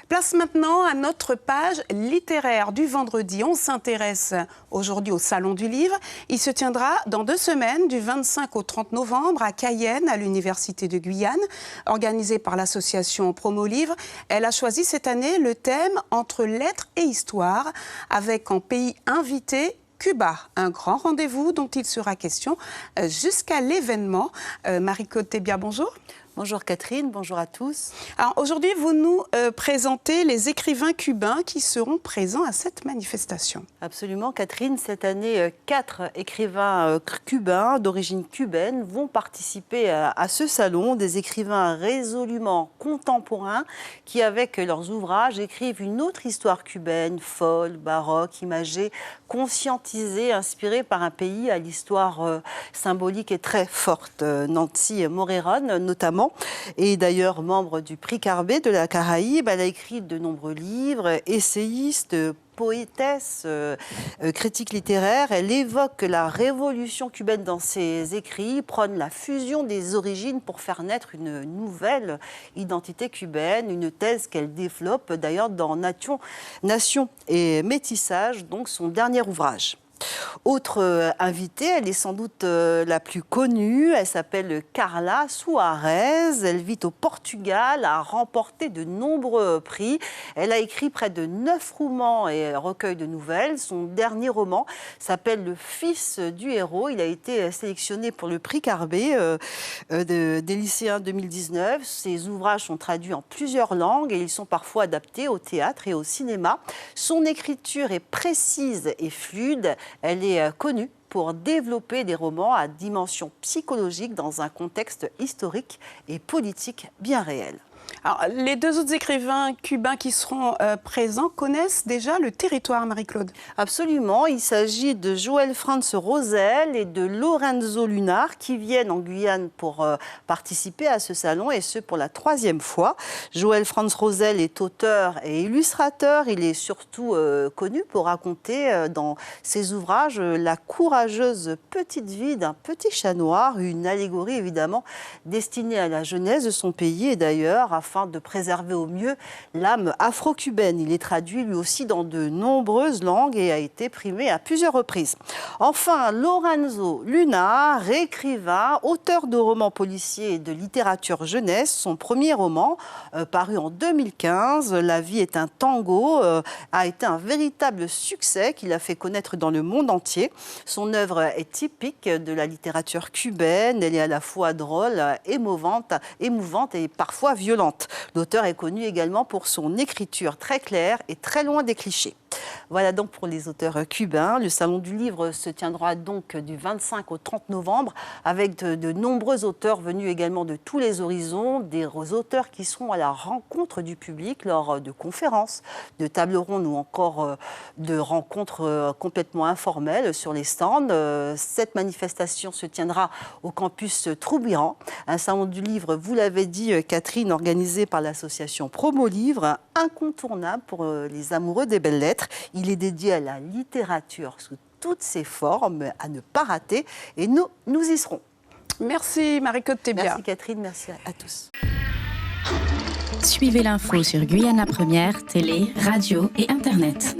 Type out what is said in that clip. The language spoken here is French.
Place maintenant à notre page littéraire du vendredi. On s'intéresse aujourd'hui au Salon du Livre. Il se tiendra dans 2 semaines, du 25 au 30 novembre, à Cayenne, à l'Université de Guyane, organisé par l'association Promo Livre. Elle a choisi cette année le thème « Entre lettres et histoire », avec en pays invité Cuba, un grand rendez-vous dont il sera question jusqu'à l'événement. Marie-Claude Thébia, bonjour. Bonjour Catherine, bonjour à tous. Alors aujourd'hui, vous nous présentez les écrivains cubains qui seront présents à cette manifestation. Absolument Catherine, cette année, 4 écrivains cubains d'origine cubaine vont participer à ce salon, des écrivains résolument contemporains qui, avec leurs ouvrages, écrivent une autre histoire cubaine, folle, baroque, imagée, conscientisée, inspirée par un pays à l'histoire symbolique et très forte. Nancy Moreron notamment, et d'ailleurs membre du prix Carbet de la Caraïbe. Elle a écrit de nombreux livres, essayiste, poétesse, critique littéraire. Elle évoque la révolution cubaine dans ses écrits, prône la fusion des origines pour faire naître une nouvelle identité cubaine, une thèse qu'elle développe d'ailleurs dans Nation et Métissage, donc son dernier ouvrage. Autre invitée, elle est sans doute la plus connue, elle s'appelle Carla Soares, elle vit au Portugal, a remporté de nombreux prix, elle a écrit près de 9 romans et recueils de nouvelles. Son dernier roman s'appelle Le Fils du héros, il a été sélectionné pour le prix Carbet des lycéens 2019. Ses ouvrages sont traduits en plusieurs langues et ils sont parfois adaptés au théâtre et au cinéma. Son écriture est précise et fluide. Elle est connue pour développer des romans à dimension psychologique dans un contexte historique et politique bien réel. Alors, les 2 autres écrivains cubains qui seront présents connaissent déjà le territoire, Marie-Claude. Absolument, il s'agit de Joël Franz Rosel et de Lorenzo Lunar qui viennent en Guyane pour participer à ce salon, et ce pour la 3e fois. Joël Franz Rosel est auteur et illustrateur. Il est surtout connu pour raconter dans ses ouvrages la courageuse petite vie d'un petit chat noir, une allégorie évidemment destinée à la jeunesse de son pays et d'ailleurs afin de préserver au mieux l'âme afro-cubaine. Il est traduit lui aussi dans de nombreuses langues et a été primé à plusieurs reprises. Enfin, Lorenzo Lunar, écrivain, auteur de romans policiers et de littérature jeunesse. Son premier roman, paru en 2015, La vie est un tango, a été un véritable succès qu'il a fait connaître dans le monde entier. Son œuvre est typique de la littérature cubaine. Elle est à la fois drôle, émouvante et parfois violente. L'auteur est connu également pour son écriture très claire et très loin des clichés. Voilà donc pour les auteurs cubains. Le Salon du Livre se tiendra donc du 25 au 30 novembre avec de nombreux auteurs venus également de tous les horizons, des auteurs qui seront à la rencontre du public lors de conférences, de tables rondes ou encore de rencontres complètement informelles sur les stands. Cette manifestation se tiendra au campus Troubiran, un Salon du Livre, vous l'avez dit Catherine, organisé par l'association Promo Livre, incontournable pour les amoureux des belles lettres. Il est dédié à la littérature sous toutes ses formes, à ne pas rater. Et nous y serons. Merci Marie-Claude Thébia. Merci Catherine, merci à tous. Suivez l'info sur Guyana Première, télé, radio et Internet.